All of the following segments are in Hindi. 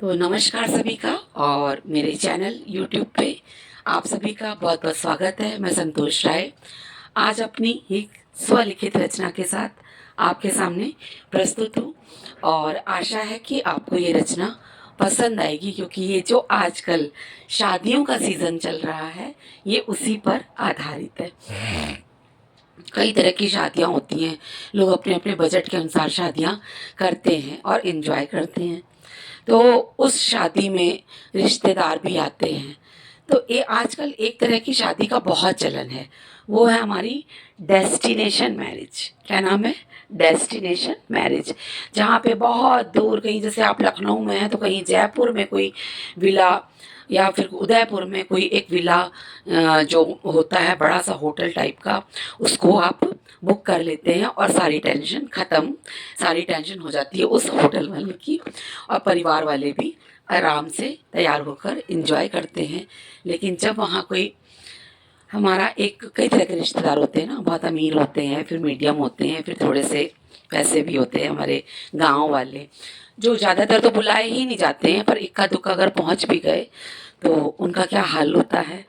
तो नमस्कार सभी का और मेरे चैनल यूट्यूब पे आप सभी का बहुत बहुत स्वागत है। मैं संतोष राय आज अपनी एक स्वलिखित रचना के साथ आपके सामने प्रस्तुत हूँ और आशा है कि आपको ये रचना पसंद आएगी, क्योंकि ये जो आजकल शादियों का सीज़न चल रहा है ये उसी पर आधारित है। कई तरह की शादियाँ होती हैं, लोग अपने अपने बजट के अनुसार शादियाँ करते हैं और इन्जॉय करते हैं। तो उस शादी में रिश्तेदार भी आते हैं। तो ये आजकल एक तरह की शादी का बहुत चलन है, वो है हमारी डेस्टिनेशन मैरिज। क्या नाम है? Destination marriage. जहाँ पे बहुत दूर कहीं, जैसे आप लखनऊ में हैं तो कहीं जयपुर में कोई विला या फिर उदयपुर में कोई एक विला जो होता है बड़ा सा होटल टाइप का, उसको आप बुक कर लेते हैं और सारी टेंशन ख़त्म, सारी टेंशन हो जाती है उस होटल वाले की, और परिवार वाले भी आराम से तैयार होकर एंजॉय करते हैं। लेकिन जब वहाँ कोई हमारा एक, कई तरह के रिश्तेदार होते हैं ना, बहुत अमीर होते हैं, फिर मीडियम होते हैं, फिर थोड़े से पैसे भी होते हैं, हमारे गांव वाले जो ज़्यादातर तो बुलाए ही नहीं जाते हैं, पर इक्का दुक्का अगर पहुंच भी गए तो उनका क्या हाल होता है,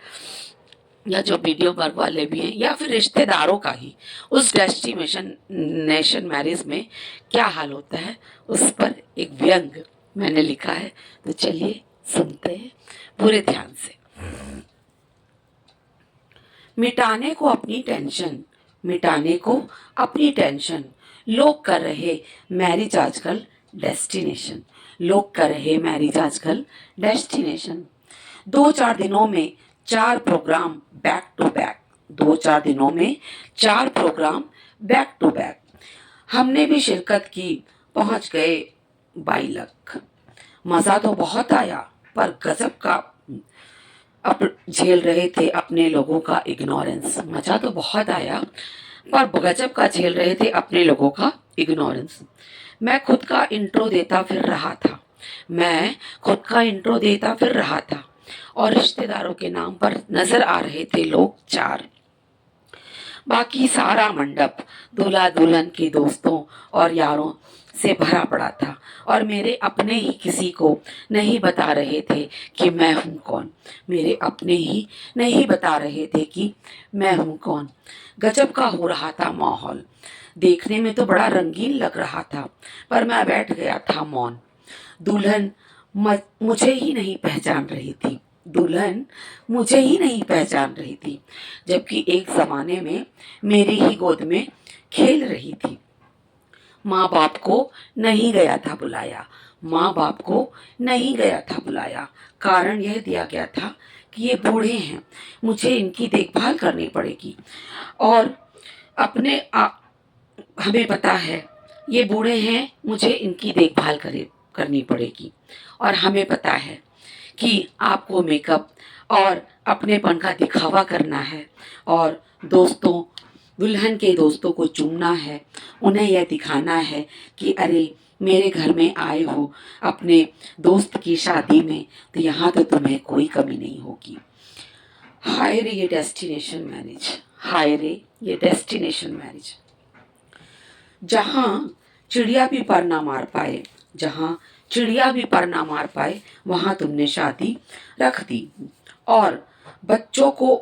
या जो वीडियो वर्क वाले भी हैं या फिर रिश्तेदारों का ही उस डेस्टिनेशन नेशन मैरिज में क्या हाल होता है, उस पर एक व्यंग मैंने लिखा है। तो चलिए सुनते हैं पूरे ध्यान से। मिटाने को अपनी टेंशन, मिटाने को अपनी टेंशन, लोग कर रहे मैरिज आजकल डेस्टिनेशन, लोग कर रहे मैरिज आजकल डेस्टिनेशन। 2-4 दिनों में 4 प्रोग्राम बैक टू बैक, 2-4 दिनों में 4 प्रोग्राम बैक टू बैक। हमने भी शिरकत की, पहुंच गए 22 लाख। मज़ा तो बहुत आया, पर गजब का अब झेल रहे थे अपने लोगों का इग्नोरेंस। मज़ा तो बहुत आया, पर गजब का झेल रहे थे अपने लोगों का इग्नोरेंस। मैं खुद का इंट्रो देता फिर रहा था, मैं खुद का इंट्रो देता फिर रहा था, और रिश्तेदारों के नाम पर नजर आ रहे थे लोग 4। बाकी सारा मंडप दूल्हा दुल्हन के दोस्तों और यारों से भरा पड़ा था, और मेरे अपने ही किसी को नहीं बता रहे थे कि मैं हूँ कौन, मेरे अपने ही नहीं बता रहे थे कि मैं हूँ कौन। गजब का हो रहा था माहौल, देखने में तो बड़ा रंगीन लग रहा था, पर मैं बैठ गया था मौन। दुल्हन मुझे ही नहीं पहचान रही थी, दुल्हन मुझे ही नहीं पहचान रही थी, जबकि एक ज़माने में मेरी ही गोद में खेल रही थी। माँ बाप को नहीं गया था बुलाया, माँ बाप को नहीं गया था बुलाया। कारण यह दिया गया था कि ये बूढ़े हैं, मुझे इनकी देखभाल करनी पड़ेगी, और अपने हमें पता है ये बूढ़े हैं, मुझे इनकी देखभाल करनी पड़ेगी, और हमें पता है कि आपको मेकअप और अपनेपन का दिखावा करना है, और दोस्तों, दुल्हन के दोस्तों को चूमना है, उन्हें यह दिखाना है कि अरे मेरे घर में आए हो अपने दोस्त की शादी में, तो यहाँ तो तुम्हें कोई कमी नहीं होगी। हाय रे ये डेस्टिनेशन मैरिज, हाय रे ये डेस्टिनेशन मैरिज। जहाँ चिड़िया भी पर ना मार पाए, जहाँ चिड़िया भी पर ना मार पाए, वहाँ तुमने शादी रख दी, और बच्चों को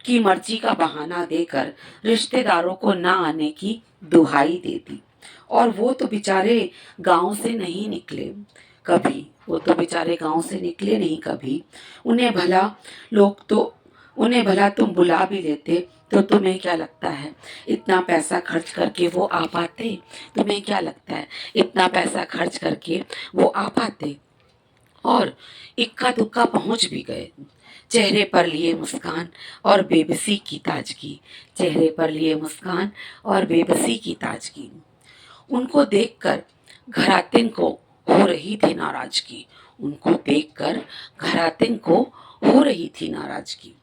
की मर्जी का बहाना देकर रिश्तेदारों को ना आने की दुहाई दे दी। और वो तो बेचारे गांव से नहीं निकले कभी, वो तो बेचारे गांव से निकले नहीं कभी। उन्हें भला लोग तो, उन्हें भला तुम बुला भी लेते तो तुम्हें क्या लगता है इतना पैसा खर्च करके वो आ पाते? तुम्हें क्या लगता है इतना पैसा खर्च करके वो आ पाते? और इक्का दुक्का पहुंच भी गए। चेहरे पर लिए मुस्कान और बेबसी की ताजगी, चेहरे पर लिए मुस्कान और बेबसी की ताजगी। उनको देखकर घरातिन को हो रही थी नाराजगी, उनको देखकर घरातिन को हो रही थी नाराजगी,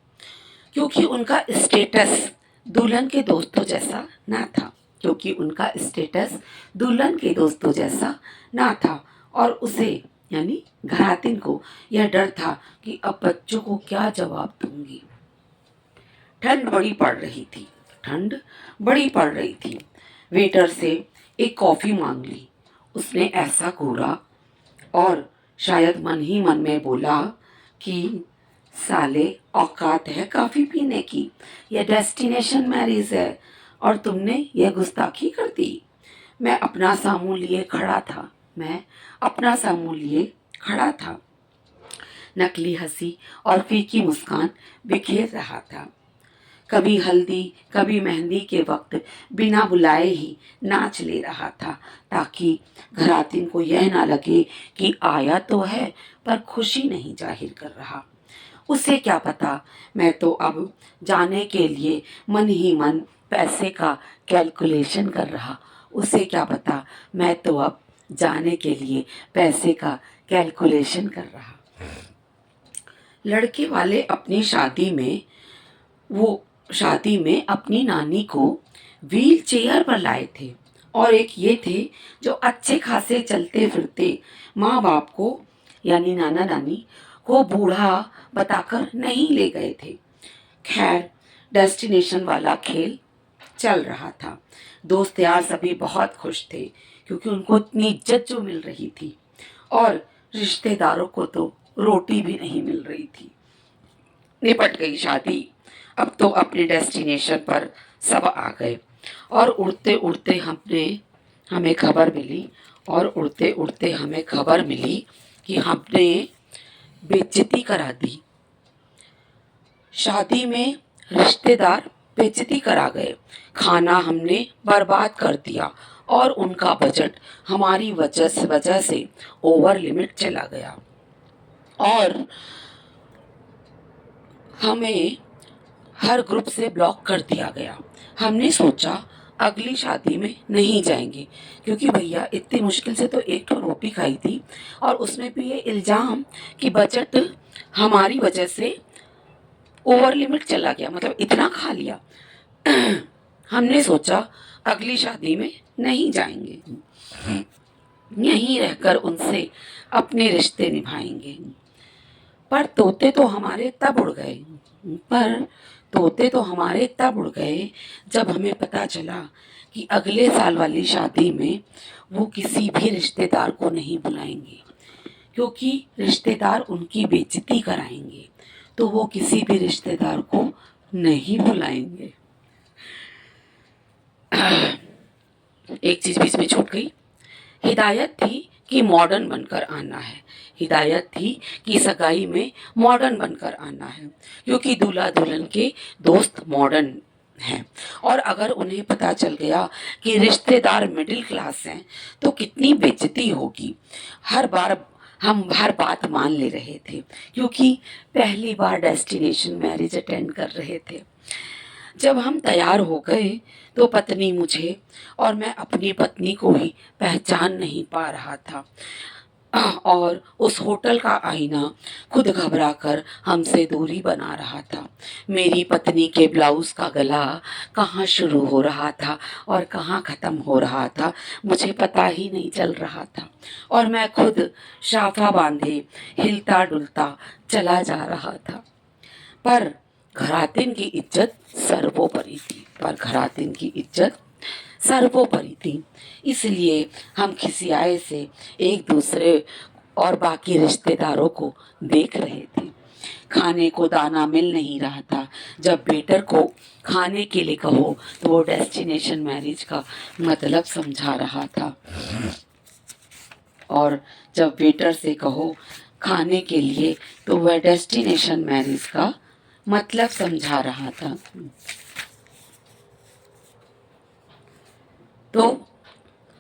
क्योंकि उनका स्टेटस दुल्हन के दोस्तों जैसा ना था, क्योंकि उनका स्टेटस दुल्हन के दोस्तों जैसा ना था। और उसे यानी घरातिन को यह डर था कि अब बच्चों को क्या जवाब दूंगी। ठंड बड़ी पड़ रही थी, ठंड बड़ी पड़ रही थी। वेटर से एक कॉफ़ी मांग ली, उसने ऐसा घूरा और शायद मन ही मन में बोला कि साले औकात है कॉफ़ी पीने की, यह डेस्टिनेशन मैरिज है और तुमने यह गुस्ताखी कर दी। मैं अपना सामू लिए खड़ा था, मैं अपना सामू लिए खड़ा था। नकली हंसी और फीकी मुस्कान बिखेर रहा था। कभी हल्दी कभी मेहंदी के वक्त बिना बुलाए ही नाच ले रहा था, ताकि घरातीन को यह ना लगे कि आया तो है पर खुशी नहीं जाहिर कर रहा। उसे क्या पता, मैं तो अब जाने के लिए मन ही मन पैसे का कैलकुलेशन कर रहा। उसे क्या पता, मैं तो अब जाने के लिए पैसे का कैलकुलेशन कर रहा। लड़के वाले अपनी शादी में अपनी नानी को व्हील चेयर पर लाए थे, और एक ये थे जो अच्छे खासे चलते फिरते माँ बाप को यानी नाना नानी को बूढ़ा बताकर नहीं ले गए थे। खैर, डेस्टिनेशन वाला खेल चल रहा था। दोस्त यार सभी बहुत खुश थे, क्योंकि उनको इतनी इज्जत जो मिल रही थी, और रिश्तेदारों को तो रोटी भी नहीं मिल रही थी। निपट गई शादी। अब तो अपने डेस्टिनेशन पर सब आ गए, और उड़ते उड़ते हमें खबर मिली कि हमने बेइज्जती करा दी। शादी में रिश्तेदार बेइज्जती करा गए, खाना हमने बर्बाद कर दिया, और उनका बजट हमारी वजह से ओवर लिमिट चला गया, और हमें हर ग्रुप से ब्लॉक कर दिया गया। हमने सोचा अगली शादी में नहीं जाएंगे, क्योंकि भैया इतनी मुश्किल से तो एक तो रोटी खाई थी, और उसमें भी ये इल्ज़ाम कि बजट हमारी वजह से ओवर लिमिट चला गया, मतलब इतना खा लिया। हमने सोचा अगली शादी में नहीं जाएंगे, यहीं रहकर उनसे अपने रिश्ते निभाएंगे। पर तोते तो हमारे तब उड़ गए जब हमें पता चला कि अगले साल वाली शादी में वो किसी भी रिश्तेदार को नहीं बुलाएंगे, क्योंकि रिश्तेदार उनकी बेइज्जती कराएंगे, तो वो किसी भी रिश्तेदार को नहीं बुलाएंगे। एक चीज़ बीच में छूट गई। हिदायत थी कि मॉडर्न बनकर आना है, हिदायत थी कि सगाई में मॉडर्न बनकर आना है, क्योंकि दूल्हा दुल्हन के दोस्त मॉडर्न हैं, और अगर उन्हें पता चल गया कि रिश्तेदार मिडिल क्लास हैं तो कितनी बेइज्जती होगी। हम हर बात मान ले रहे थे, क्योंकि पहली बार डेस्टिनेशन मैरिज अटेंड कर रहे थे। जब हम तैयार हो गए तो पत्नी मुझे और मैं अपनी पत्नी को ही पहचान नहीं पा रहा था, और उस होटल का आईना खुद घबरा कर हमसे दूरी बना रहा था। मेरी पत्नी के ब्लाउज़ का गला कहाँ शुरू हो रहा था और कहाँ ख़त्म हो रहा था, मुझे पता ही नहीं चल रहा था, और मैं खुद शाफा बांधे हिलता डुलता चला जा रहा था। पर घरातीन की इज्जत सर्वोपरि थी, इसलिए हम खिसियाए से एक दूसरे और बाकी रिश्तेदारों को देख रहे थे। खाने को दाना मिल नहीं रहा था। जब वेटर को खाने के लिए कहो तो वो डेस्टिनेशन मैरिज का मतलब समझा रहा था, और जब वेटर से कहो खाने के लिए तो वह डेस्टिनेशन मैरिज का मतलब समझा रहा था। तो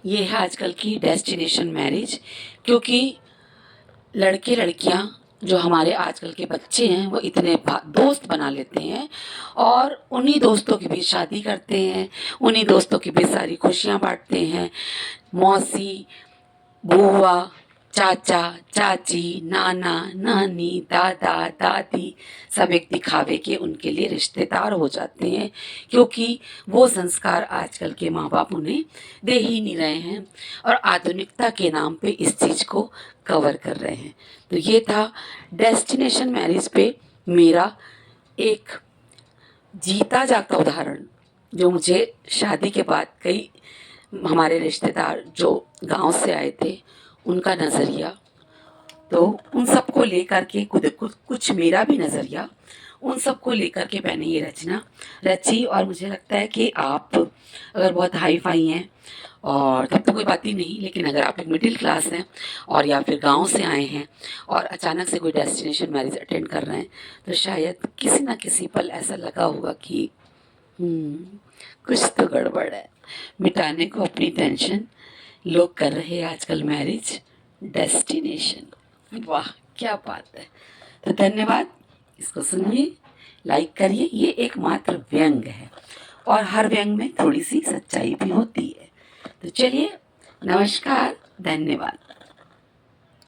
ये है आजकल की डेस्टिनेशन मैरिज, क्योंकि लड़के लड़कियां जो हमारे आजकल के बच्चे हैं वो इतने दोस्त बना लेते हैं, और उन्हीं दोस्तों के बीच शादी करते हैं, उन्हीं दोस्तों के बीच सारी खुशियां बांटते हैं। मौसी, बुआ, चाचा, चाची, नाना, नानी, दादा, दादी सब एक दिखावे के उनके लिए रिश्तेदार हो जाते हैं, क्योंकि वो संस्कार आजकल के माँ बाप उन्हें दे ही नहीं रहे हैं, और आधुनिकता के नाम पे इस चीज़ को कवर कर रहे हैं। तो ये था डेस्टिनेशन मैरिज पे मेरा एक जीता जागता उदाहरण, जो मुझे शादी के बाद कई हमारे रिश्तेदार जो गांव से आए थे उनका नज़रिया। तो उन सबको लेकर के कुछ मेरा भी नज़रिया उन सबको लेकर के मैंने ये रचना रची। और मुझे लगता है कि आप अगर बहुत हाई फाई हैं और तब तो कोई बात ही नहीं, लेकिन अगर आप एक मिडिल क्लास हैं और या फिर गांव से आए हैं और अचानक से कोई डेस्टिनेशन मैरिज अटेंड कर रहे हैं, तो शायद किसी ना किसी पल ऐसा लगा होगा कि कुछ तो गड़बड़ है। मिटाने को अपनी टेंशन, लोग कर रहे हैं आजकल मैरिज डेस्टिनेशन। वाह क्या बात है। तो धन्यवाद, इसको सुनिए, लाइक करिए। ये एकमात्र व्यंग है और हर व्यंग में थोड़ी सी सच्चाई भी होती है। तो चलिए, नमस्कार, धन्यवाद।